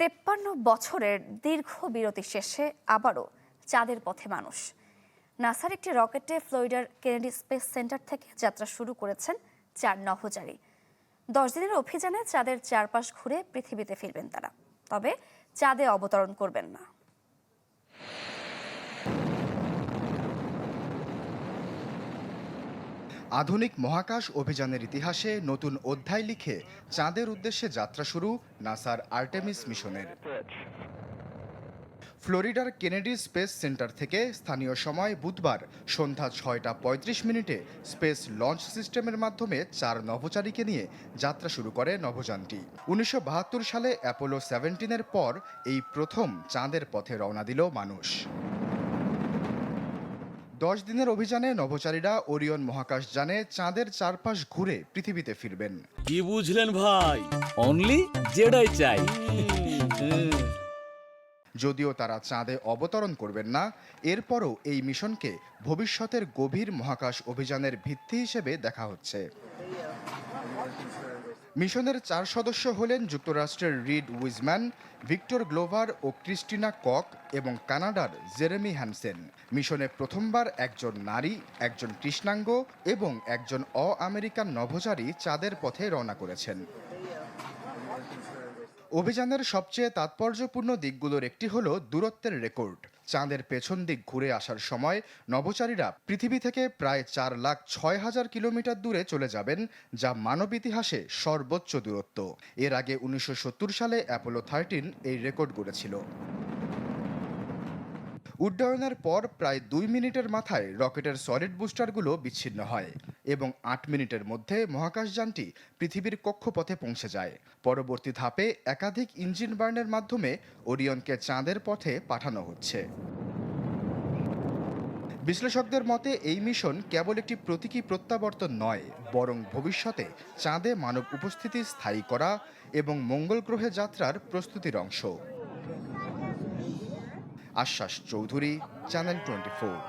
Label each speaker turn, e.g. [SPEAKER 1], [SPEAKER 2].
[SPEAKER 1] 53 বছরের দীর্ঘ বিরতি শেষে আবারও চাঁদের পথে মানুষ। নাসার একটি রকেটে ফ্লোরিডার কেনেডি স্পেস সেন্টার থেকে যাত্রা শুরু করেছেন 4 নভোচারী। 10 দিনের অভিযানে চাঁদের চারপাশ ঘুরে পৃথিবীতে ফিরবেন তারা, তবে চাঁদে অবতরণ করবেন না।
[SPEAKER 2] আধুনিক মহাকাশ অভিযানের ইতিহাসে নতুন অধ্যায় লিখে চাঁদের উদ্দেশ্যে যাত্রা শুরু নাসার আর্টেমিস মিশনের। ফ্লোরিডার কেনেডি স্পেস সেন্টার থেকে স্থানীয় সময় বুধবার সন্ধ্যা 6:35 স্পেস লঞ্চ সিস্টেমের মাধ্যমে 4 নভোচারীকে নিয়ে যাত্রা শুরু করে নভোযানটি। 1972 সালে অ্যাপোলো 17-এর পর এই প্রথম চাঁদের পথে রওনা দিল মানুষ। 10 দিনের অভিযানে নভোচারীরা ওরিয়ন মহাকাশ যানে চাঁদের চারপাশ ঘুরে পৃথিবীতে ফিরবেন।
[SPEAKER 3] কি বুঝলেন ভাই? অনলি জেডাই চাই।
[SPEAKER 2] যদিও তারা চাঁদে অবতরণ করবেন না, এরপরও এই মিশনকে ভবিষ্যতের গভীর মহাকাশ অভিযানের ভিত্তি হিসেবে দেখা হচ্ছে। মিশনের 4 সদস্য হলেন যুক্তরাষ্ট্রের রিড উইজম্যান, ভিক্টর গ্লোভার ও ক্রিস্টিনা কক এবং কানাডার জেরেমি হ্যানসেন। মিশনে প্রথমবার একজন নারী, একজন কৃষ্ণাঙ্গ এবং একজন অ-আমেরিকান নভোচারী চাঁদের পথে রওনা করেছেন। অভিযানের সবচেয়ে তাৎপর্যপূর্ণ দিকগুলোর একটি হলো দূরত্বের রেকর্ড। চাঁদের পেছন দিক ঘুরে আসার সময় নভোচারীরা পৃথিবী থেকে প্রায় 4,06,000 কিলোমিটার দূরে চলে যাবেন, যা মানব ইতিহাসে সর্বোচ্চ দূরত্ব। এর আগে 1970 সালে অ্যাপোলো 13 এই রেকর্ড গড়েছিল। উড্ডয়নের পর প্রায় 2 মিনিটের মাথায় রকেটের সলিড বুস্টারগুলো বিচ্ছিন্ন হয় এবং 8 মিনিটের মধ্যে মহাকাশযানটি পৃথিবীর কক্ষপথে পৌঁছে যায়। পরবর্তী ধাপে একাধিক ইঞ্জিন বার্নের মাধ্যমে ওরিয়নকে চাঁদের পথে পাঠানো হচ্ছে। বিশ্লেষকদের মতে এই মিশন কেবল একটি প্রতীকী প্রত্যাবর্তন নয়, বরং ভবিষ্যতে চাঁদে মানব উপস্থিতি স্থায়ী করা এবং মঙ্গল গ্রহে যাত্রার প্রস্তুতির অংশ। আশ্বাস চৌধুরী, চ্যানেল 24।